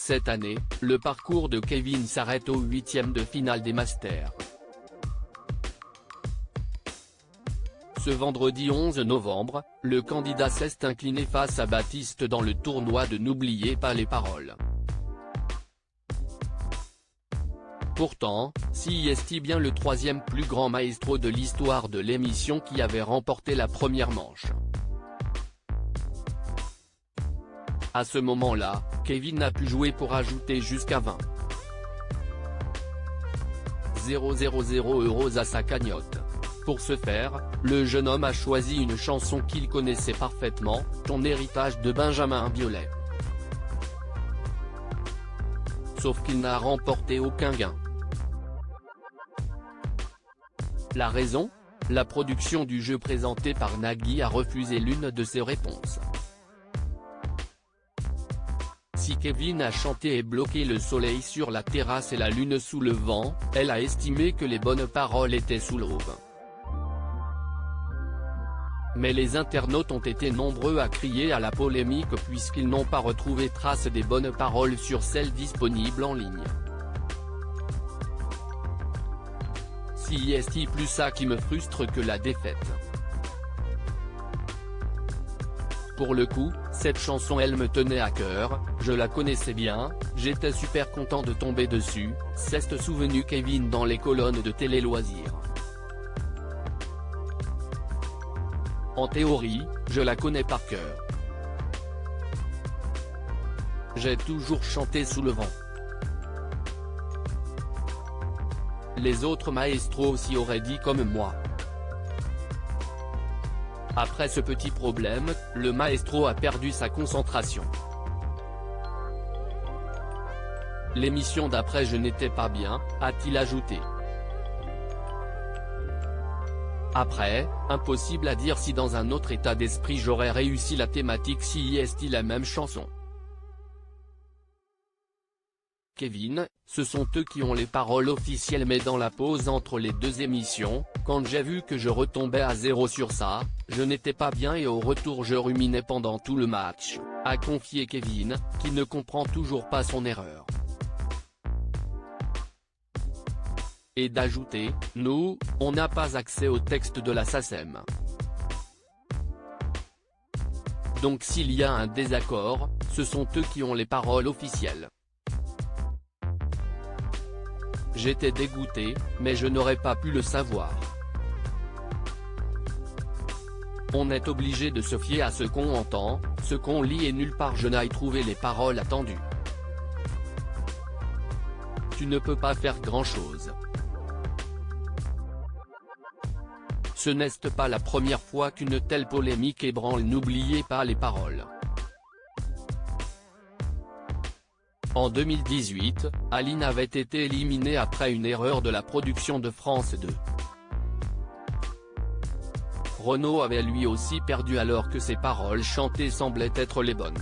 Cette année, le parcours de Kevin s'arrête au 8e de finale des Masters. Ce vendredi 11 novembre, le candidat s'est incliné face à Baptiste dans le tournoi de N'oubliez pas les paroles. Pourtant, c'est bien le troisième plus grand maestro de l'histoire de l'émission qui avait remporté la première manche. À ce moment-là, Kevin a pu jouer pour ajouter jusqu'à 20 000 € à sa cagnotte. Pour ce faire, le jeune homme a choisi une chanson qu'il connaissait parfaitement, Ton héritage de Benjamin Biolay. Sauf qu'il n'a remporté aucun gain. La raison ? La production du jeu présenté par Nagui a refusé l'une de ses réponses. Si Kevin a chanté et bloqué le soleil sur la terrasse et la lune sous le vent, elle a estimé que les bonnes paroles étaient sous l'aube. Mais les internautes ont été nombreux à crier à la polémique puisqu'ils n'ont pas retrouvé trace des bonnes paroles sur celles disponibles en ligne. C'est plus ça qui me frustre que la défaite. Pour le coup, cette chanson elle me tenait à cœur, je la connaissais bien, j'étais super content de tomber dessus, s'est souvenu Kevin dans les colonnes de Télé Loisirs. En théorie, je la connais par cœur. J'ai toujours chanté sous le vent. Les autres maestros aussi auraient dit comme moi. Après ce petit problème, le maestro a perdu sa concentration. L'émission d'après Je n'étais pas bien, a-t-il ajouté. Après, impossible à dire si dans un autre état d'esprit j'aurais réussi la thématique si est-il la même chanson. Kevin, ce sont eux qui ont les paroles officielles mais dans la pause entre les deux émissions, quand j'ai vu que je retombais à 0 sur ça, je n'étais pas bien et au retour je ruminais pendant tout le match, a confié Kevin, qui ne comprend toujours pas son erreur. Et d'ajouter, nous, on n'a pas accès au texte de la SACEM. Donc s'il y a un désaccord, ce sont eux qui ont les paroles officielles. J'étais dégoûté, mais je n'aurais pas pu le savoir. On est obligé de se fier à ce qu'on entend, ce qu'on lit et nulle part je n'aille trouver les paroles attendues. Tu ne peux pas faire grand-chose. Ce n'est pas la première fois qu'une telle polémique ébranle N'oubliez pas les paroles. En 2018, Aline avait été éliminée après une erreur de la production de France 2. Renaud avait lui aussi perdu alors que ses paroles chantées semblaient être les bonnes.